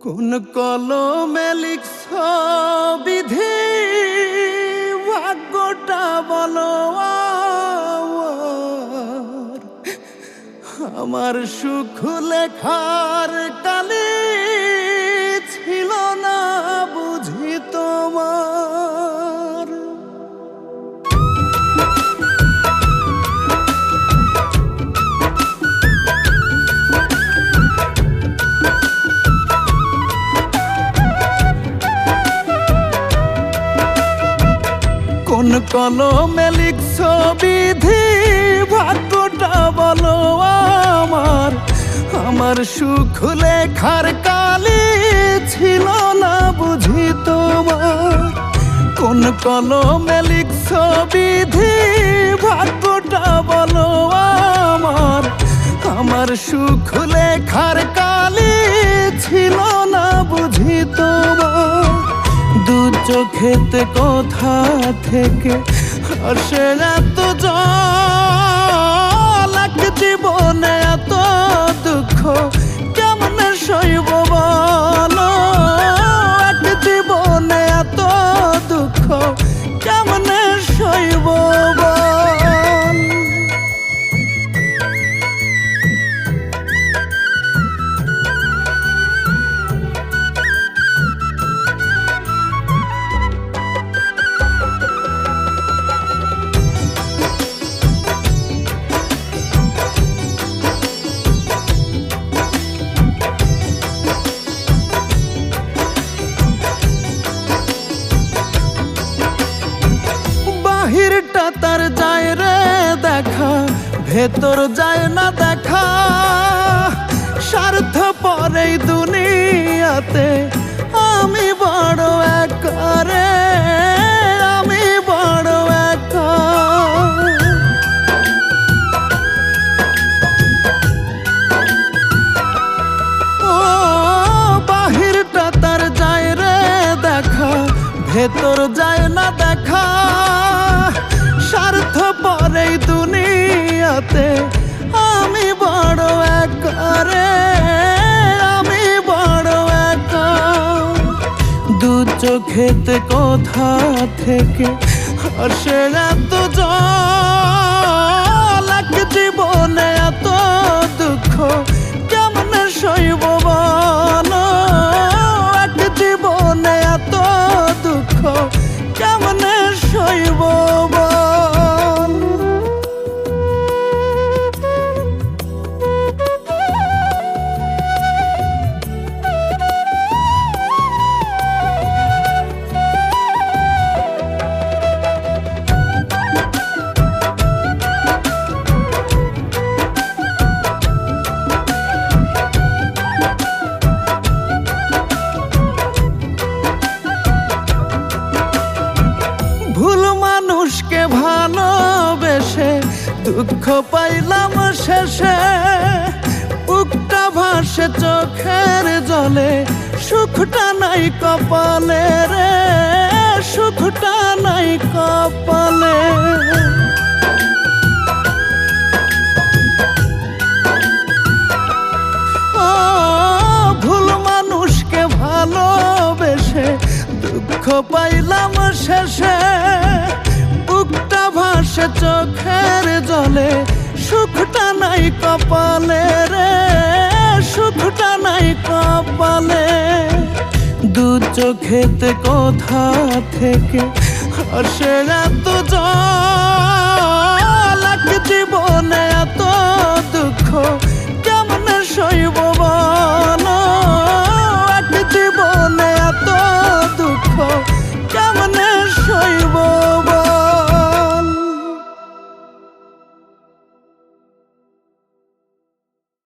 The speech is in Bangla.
কোন কলমে লিখছ বিধি, ভাগ্যটা বলো আমার সুখ লেখার কালে ছিল না বুঝি তোমার। কোন কলমে লিখছ বিধি, ভাগ্যটা বলো আমার সুখ লেখার কালে ছিল না বুঝি তোমার। কোন কলমে লিখছ বিধি, ভাগ্যটা বলো আমার সুখ লেখার কালে ছিল না বুঝি তোমার। দু চোখেতে কোথা থেকে আসে এত জল, এক জীবনে এত দুঃখ কেমনে সইব বলো, এক জীবনে এত দুঃখ কেমনে সইব বল। বাহিরটা তার যায় রে দেখা, ভেতর যায় না দেখা। স্বার্থপর এই দুনিয়াতে আমি বড় একা রে, আমি বড় একা। ও বাহিরটা তার যায় রে দেখা, ভেতর যায় না দেখা। স্বার্থপর এই দুনিয়াতে আমি বড় একা রে, আমি বড় একা। দু চোখেতে কোথা থেকে আসে এত জল, এক জীবনে এত দুঃখ কেমনে সইব বলো, এক জীবনে এত দুঃখ কেমনে সইব বল। ভুল মানুষকে ভালোবেসে দুঃখ পাইলাম শেষে। বুকটা ভাসে চোখের জলে, সুখটা নাই কপালে রে, সুখটা নাই কপালে। ও ভুল মানুষকে ভালোবেসে দুঃখ পাইলাম শেষে। বুকটা ভাসে চোখের জলে, সুখটা নাই কপালে রে, সুখটা নাই কপালে। দু চোখেতে কোথা থেকে আসে এত জল,